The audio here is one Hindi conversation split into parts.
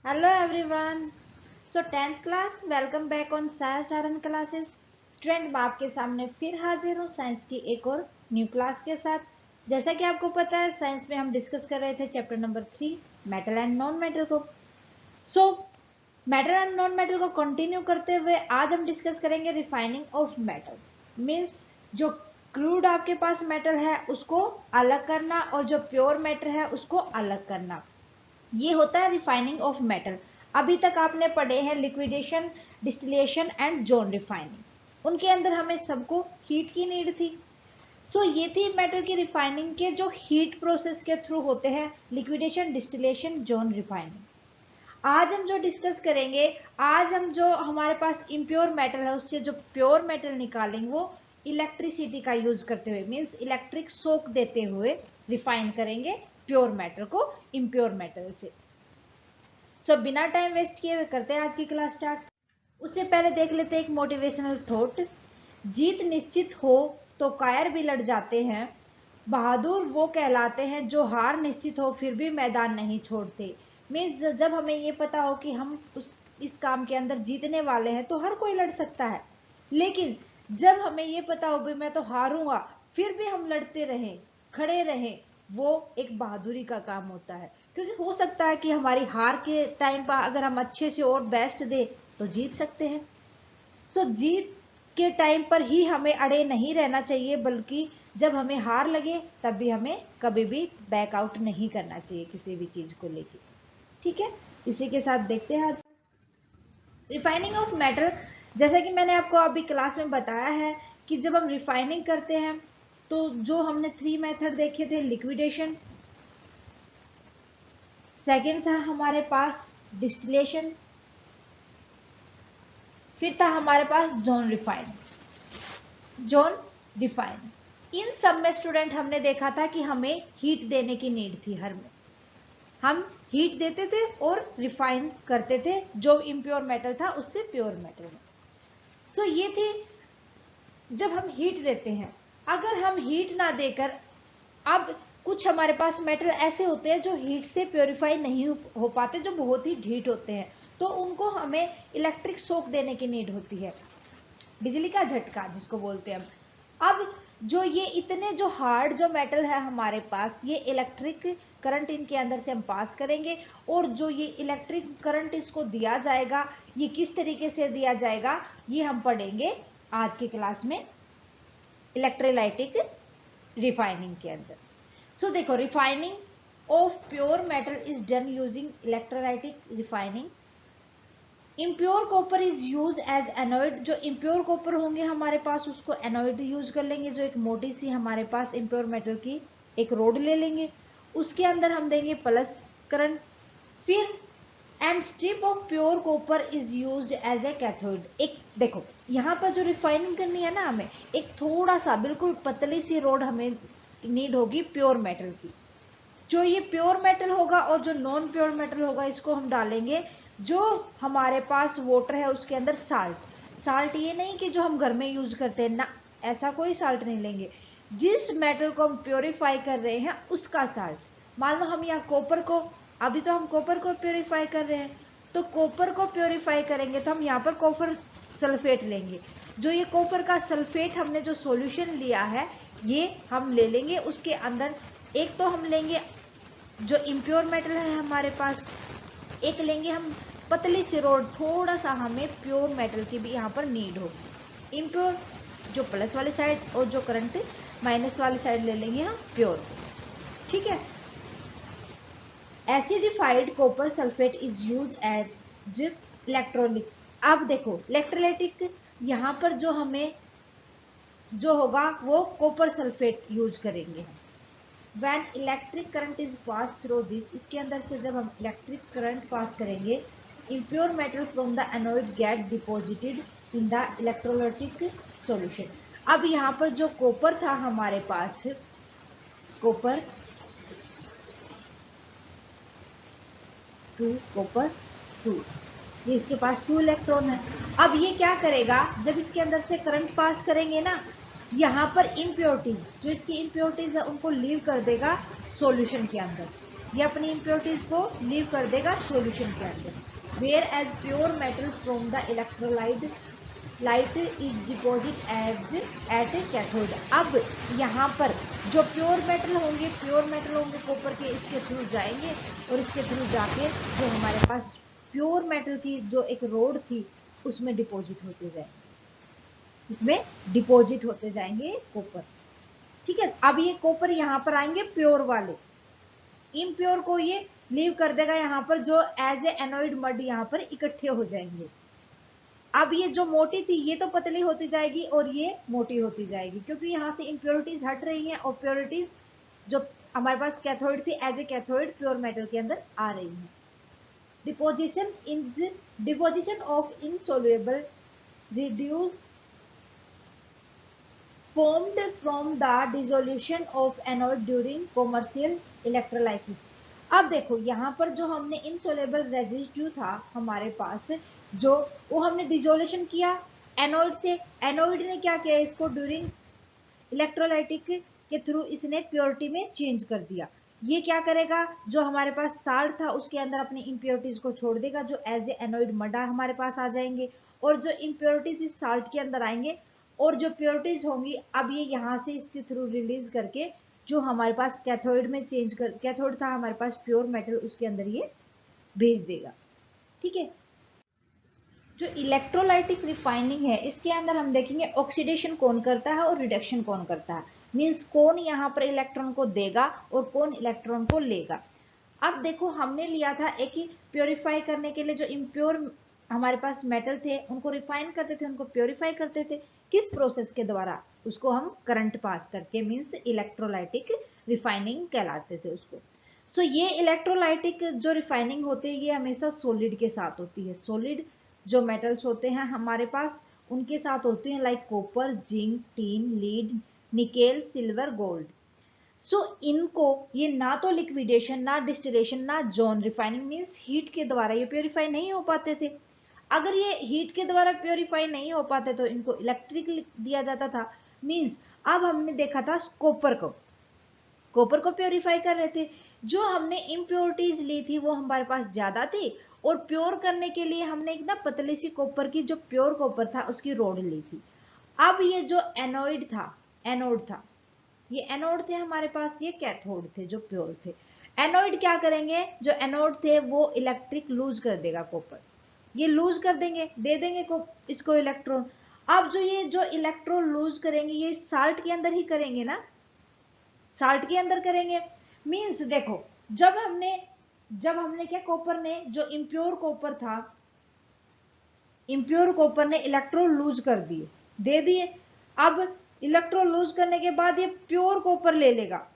Hello everyone. So 10th class, welcome back on साया सारन क्लासेस। स्टूडेंट मैं आपके सामने फिर हाजिर हूँ साइंस की एक और न्यू क्लास के साथ। जैसा कि आपको पता है साइंस में हम डिस्कस कर रहे थे chapter number 3 metal and non metal को। So metal and non metal को कंटिन्यू करते हुए आज हम डिस्कस करेंगे रिफाइनिंग ऑफ मेटल। मीन्स जो क्रूड आपके पास मेटल है उसको अलग करना और जो प्योर मेटल है उसको अलग करना, ये होता है रिफाइनिंग ऑफ मेटल। अभी तक आपने पढ़े हैं liquidation, distillation and zone refining. उनके अंदर हमें सबको हीट की नीड थी। सो ये थी मेटल की रिफाइनिंग के जो हीट प्रोसेस के थ्रू होते हैं, लिक्विडेशन, डिस्टिलेशन, जोन रिफाइनिंग। आज हम जो डिस्कस करेंगे, आज हम जो हमारे पास इम्प्योर मेटल है उससे जो प्योर मेटल निकालेंगे वो इलेक्ट्रिसिटी का यूज करते हुए, मीन्स इलेक्ट्रिक शॉक देते हुए रिफाइन करेंगे प्योर मेटल को इम्प्योर मेटल से। सो बिना टाइम वेस्ट किए हुए करते हैं आज की क्लास स्टार्ट। उससे पहले देख लेते हैं एक मोटिवेशनल थॉट। जीत निश्चित हो तो कायर भी लड़ जाते हैं, बहादुर वो कहलाते हैं जो हार निश्चित हो फिर भी मैदान नहीं छोड़ते। मीन्स जब हमें ये पता हो कि हम इस काम के अंदर जीतने वाले हैं तो हर कोई लड़ सकता है, लेकिन जब हमें ये पता हो भाई मैं तो हारूंगा फिर भी हम लड़ते रहें, खड़े रहें, वो एक बहादुरी का काम होता है। क्योंकि हो सकता है कि हमारी हार के टाइम पर अगर हम अच्छे से और बेस्ट दे तो जीत सकते हैं। सो जीत के टाइम पर ही हमें अड़े नहीं रहना चाहिए, बल्कि जब हमें हार लगे तब भी हमें कभी भी बैकआउट नहीं करना चाहिए किसी भी चीज को लेके। ठीक है, इसी के साथ देखते हैं आज रिफाइनिंग ऑफ मेटल। जैसा कि मैंने आपको अभी क्लास में बताया है कि जब हम रिफाइनिंग करते हैं तो जो हमने 3 मेथड देखे थे, लिक्विडेशन, सेकेंड था हमारे पास डिस्टिलेशन, फिर था हमारे पास जोन रिफाइन। इन सब में स्टूडेंट हमने देखा था कि हमें हीट देने की नीड थी। हर में हम हीट देते थे और रिफाइन करते थे जो इम्प्योर मेटल था उससे प्योर मेटल में। सो ये थी जब हम हीट देते हैं। अगर हम हीट ना देकर, अब कुछ हमारे पास मेटल ऐसे होते हैं जो हीट से प्योरीफाई नहीं हो पाते, जो बहुत ही हीट होते हैं, तो उनको हमें इलेक्ट्रिक शॉक देने की नीड होती है, बिजली का झटका जिसको बोलते हैं हम। अब जो ये इतने जो हार्ड जो मेटल है हमारे पास, ये इलेक्ट्रिक करंट इनके अंदर से हम पास करेंगे, और जो ये इलेक्ट्रिक करंट इसको दिया जाएगा, ये किस तरीके से दिया जाएगा ये हम पढ़ेंगे आज की क्लास में इलेक्ट्रोलाइटिक रिफाइनिंग के अंदर। सो देखो, refining of pure metal is done using electrolytic refining. Impure copper is use as anode. जो इम्प्योर कॉपर होंगे हमारे पास उसको एनोइड यूज कर लेंगे, जो एक मोटी सी हमारे पास इम्प्योर मेटल की एक रोड ले लेंगे, उसके अंदर हम देंगे प्लस करंट। फिर and strip of pure copper is used as a cathode. एक देखो यहाँ पर जो रिफाइनिंग करनी है ना, हमें एक थोड़ा सा बिल्कुल पतली सी रोड हमें नीड होगी प्योर मेटल की। जो ये प्योर मेटल होगा और जो नॉन प्योर मेटल होगा इसको हम डालेंगे, जो हमारे पास वाटर है उसके अंदर साल्ट। साल्ट ये नहीं कि जो हम घर में यूज करते हैं ना, ऐसा कोई साल्ट नहीं लेंगे, जिस मेटल को हम प्योरीफाई कर रहे हैं उसका साल्ट। मान लो हम यहाँ कॉपर को, अभी तो हम कॉपर को प्योरीफाई कर रहे हैं, तो कॉपर को प्योरीफाई करेंगे तो हम यहाँ पर कॉपर सल्फेट लेंगे। जो ये कॉपर का सल्फेट हमने जो सॉल्यूशन लिया है ये हम ले लेंगे, उसके अंदर एक तो हम लेंगे जो इम्प्योर मेटल है हमारे पास, एक लेंगे हम पतली सी रोड, थोड़ा सा हमें प्योर मेटल की भी यहाँ पर नीड होगी। इम्प्योर जो प्लस वाली साइड और जो करंट माइनस वाली साइड ले लेंगे हम प्योर। ठीक है, acidified copper sulphate is use as electrolyte. अब देखो इलेक्ट्रोलाइटिक, यहाँ पर जो हमें जो होगा वो कॉपर सल्फेट यूज करेंगे हम। When electric current is passed through this, इसके अंदर से जब हम इलेक्ट्रिक करंट पास करेंगे, impure metal from the anode get deposited in the electrolytic solution। अब यहाँ पर जो कॉपर था हमारे पास, कॉपर 2, कॉपर 2, ये इसके पास 2 इलेक्ट्रॉन है। अब ये क्या करेगा, जब इसके अंदर से करंट पास करेंगे ना, यहाँ पर इम्प्योरिटीज, जो इसकी इम्प्योरिटीज है उनको लीव कर देगा सॉल्यूशन के अंदर। ये अपनी इम्प्योरिटीज को लीव कर देगा सॉल्यूशन के अंदर। Whereas pure metal from the electrolyte light is deposit as at cathode. अब यहाँ पर जो प्योर मेटल होंगे कॉपर के, इसके थ्रू जाएंगे और इसके थ्रू जाके जो हमारे पास प्योर मेटल की जो एक रोड थी उसमें डिपॉजिट होते जाएंगे, इसमें डिपॉजिट होते जाएंगे कॉपर। ठीक है, अब ये कॉपर यहाँ पर आएंगे प्योर वाले, इम्प्योर को ये लीव कर देगा यहाँ पर, जो एज ए एनोइड मड यहाँ पर इकट्ठे हो जाएंगे। अब ये जो मोटी थी ये तो पतली होती जाएगी और ये मोटी होती जाएगी, क्योंकि यहाँ से इम्प्योरिटीज हट रही हैं और प्योरिटीज जो हमारे पास कैथोड थी as a cathode pure metal के अंदर आ रही है। Deposition of insoluble reduce formed from the dissolution of anode during commercial electrolysis। अब देखो यहाँ पर जो हमने इनसोलेबल रेजिड्यू था हमारे पास, जो वो हमने डिसोल्यूशन किया एनोड से, एनोड ने क्या किया, इसको ड्यूरिंग इलेक्ट्रोलाइटिक के थ्रू इसने प्योरिटी में चेंज कर दिया। ये क्या करेगा, जो हमारे पास साल्ट था उसके अंदर अपनी इम्प्योरिटीज को छोड़ देगा, जो एज ए एनोइड मडा हमारे पास आ जाएंगे, और जो इम्प्योरिटीज इस साल्ट के अंदर आएंगे और जो प्योरिटीज होंगी अब ये यहाँ से इसके थ्रू रिलीज करके जो हमारे पास कैथोड में चेंज कर, कैथोड था हमारे पास प्योर मेटल, उसके अंदर ये भेज देगा। ठीक है, जो इलेक्ट्रोलाइटिक रिफाइनिंग है इसके अंदर हम देखेंगे ऑक्सीडेशन कौन करता है और रिडक्शन कौन करता है, मींस कौन यहाँ पर इलेक्ट्रॉन को देगा और कौन इलेक्ट्रॉन को लेगा। अब देखो हमने लिया था एक ही प्योरीफाई करने के लिए, जो इम्प्योर हमारे पास मेटल थे उनको रिफाइन करते थे, उनको प्योरीफाई करते थे, किस प्रोसेस के द्वारा, उसको हम करंट पास करके, मींस इलेक्ट्रोलाइटिक रिफाइनिंग कहलाते थे उसको। सो ये इलेक्ट्रोलाइटिक जो रिफाइनिंग होती है ये हमेशा सॉलिड के साथ होती है। सॉलिड जो मेटल्स होते हैं हमारे पास उनके साथ होती हैं, like copper, zinc, tin, lead, nickel, silver, gold. So इनको ये ना तो लिक्विडेशन, ना डिस्टिलेशन, ना जोन रिफाइनिंग मींस हीट के द्वारा ये प्योरीफाई नहीं हो पाते थे। अगर ये हीट के द्वारा प्योरीफाई नहीं हो पाते तो इनको इलेक्ट्रिक दिया जाता था। मींस अब हमने देखा था कॉपर को प्योरीफाई कर रहे थे, जो हमने इम्प्योरिटीज ली थी वो हमारे पास ज्यादा थी और प्योर करने के लिए हमने एक ना पतली सी कॉपर की, जो प्योर कॉपर था उसकी रोड ली थी। अब ये जो एनोड था, ये एनोड थे हमारे पास, ये कैथोड थे जो प्योर थे। एनोड क्या करेंगे, जो एनोड थे वो इलेक्ट्रिक लूज कर देगा कॉपर, ये लूज कर देंगे, दे देंगे इसको इलेक्ट्रॉन। अब जो ये जो इलेक्ट्रॉन लूज करेंगे ये साल्ट के अंदर ही करेंगे ना, साल्ट के अंदर करेंगे। मींस देखो जब हमने क्या, कॉपर ने जो इम्प्योर कॉपर था, इम्प्योर कॉपर ने इलेक्ट्रॉन लूज कर दिए, दे दिए। अब इलेक्ट्रॉन लूज करने के बाद ये प्योर कॉपर ले लेगा,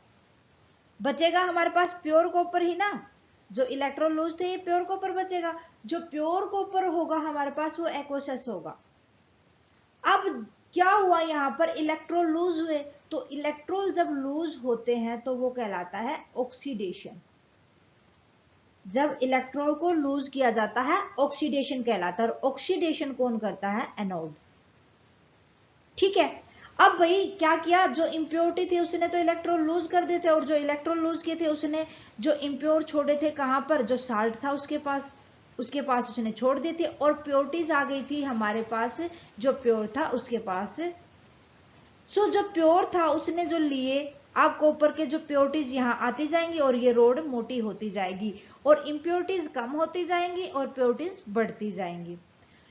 बचेगा हमारे पास प्योर कॉपर ही ना, जो इलेक्ट्रॉन लूज थे ये प्योर कॉपर बचेगा। जो प्योर कॉपर होगा हमारे पास वो एक्वस होगा। अब क्या हुआ, यहाँ पर इलेक्ट्रॉन लूज हुए, तो इलेक्ट्रॉन जब लूज होते हैं तो वो कहलाता है ऑक्सीडेशन। जब इलेक्ट्रॉन को लूज किया जाता है ऑक्सीडेशन कहलाता है, और ऑक्सीडेशन कौन करता है, एनोड। ठीक है, अब भाई क्या किया, जो इम्प्योरिटी थी उसने तो इलेक्ट्रॉन लूज कर देते, और जो इलेक्ट्रॉन लूज किए थे उसने जो इम्प्योर छोड़े थे कहां पर, जो साल्ट था उसके पास उसने छोड़ दिए थे, और प्योरिटीज आ गई थी हमारे पास, जो प्योर था उसके पास। सो जो प्योर था उसने जो लिए, अब कॉपर के जो प्योरिटीज यहाँ आती जाएंगी और ये रोड मोटी होती जाएगी, और इम्प्योरिटीज कम होती जाएंगी और प्योरिटीज बढ़ती जाएंगी।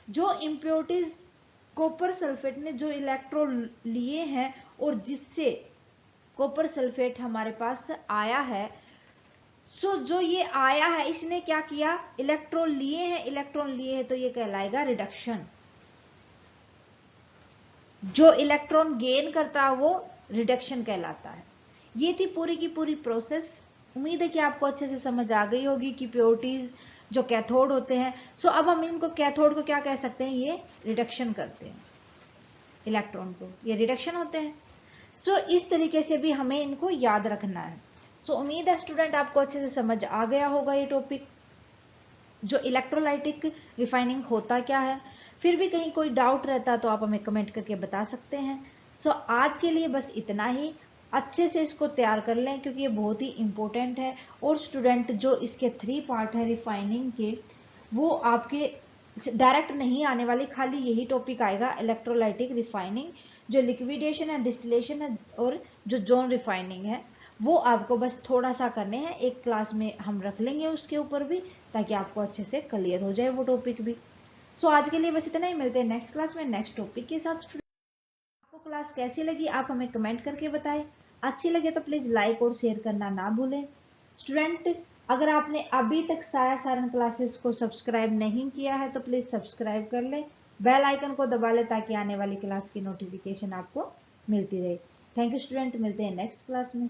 जो इम्प्योरिटीज कॉपर सल्फेट ने जो इलेक्ट्रॉन लिए हैं और जिससे कॉपर सल्फेट हमारे पास आया है, सो जो ये आया है इसने क्या किया, इलेक्ट्रॉन लिए हैं तो ये कहलाएगा रिडक्शन। जो इलेक्ट्रॉन गेन करता है वो रिडक्शन कहलाता है। ये थी पूरी की पूरी प्रोसेस। उम्मीद है कि आपको अच्छे से समझ आ गई होगी कि प्योरिटीज जो कैथोड होते हैं, सो अब हम इनको कैथोड को क्या कह सकते हैं, ये रिडक्शन करते हैं इलेक्ट्रॉन को, ये रिडक्शन होते हैं। सो इस तरीके से भी हमें इनको याद रखना है। सो उम्मीद है स्टूडेंट आपको अच्छे से समझ आ गया होगा ये टॉपिक, जो इलेक्ट्रोलाइटिक रिफाइनिंग होता क्या है। फिर भी कहीं कोई डाउट रहता तो आप हमें कमेंट करके बता सकते हैं। सो आज के लिए बस इतना ही। अच्छे से इसको तैयार कर लें क्योंकि ये बहुत ही इंपॉर्टेंट है। और स्टूडेंट जो इसके 3 पार्ट है रिफाइनिंग के, वो आपके डायरेक्ट नहीं आने वाली, खाली यही टॉपिक आएगा इलेक्ट्रोलाइटिक रिफाइनिंग, जो लिक्विडेशन है, डिस्टिलेशन है और जो जोन रिफाइनिंग है, वो आपको बस थोड़ा सा करने हैं। एक क्लास में हम रख लेंगे उसके ऊपर भी, ताकि आपको अच्छे से क्लियर हो जाए वो टॉपिक भी। सो आज के लिए बस इतना ही, मिलते हैं नेक्स्ट क्लास में नेक्स्ट टॉपिक के साथ। आपको क्लास कैसी लगी आप हमें कमेंट करके बताएं। अच्छी लगे तो प्लीज लाइक और शेयर करना ना भूलें। स्टूडेंट, अगर आपने अभी तक साया सारन क्लासेस को सब्सक्राइब नहीं किया है तो प्लीज सब्सक्राइब कर लें, बेल आइकन को दबा लें ताकि आने वाली क्लास की नोटिफिकेशन आपको मिलती रहे। थैंक यू स्टूडेंट, मिलते हैं नेक्स्ट क्लास में।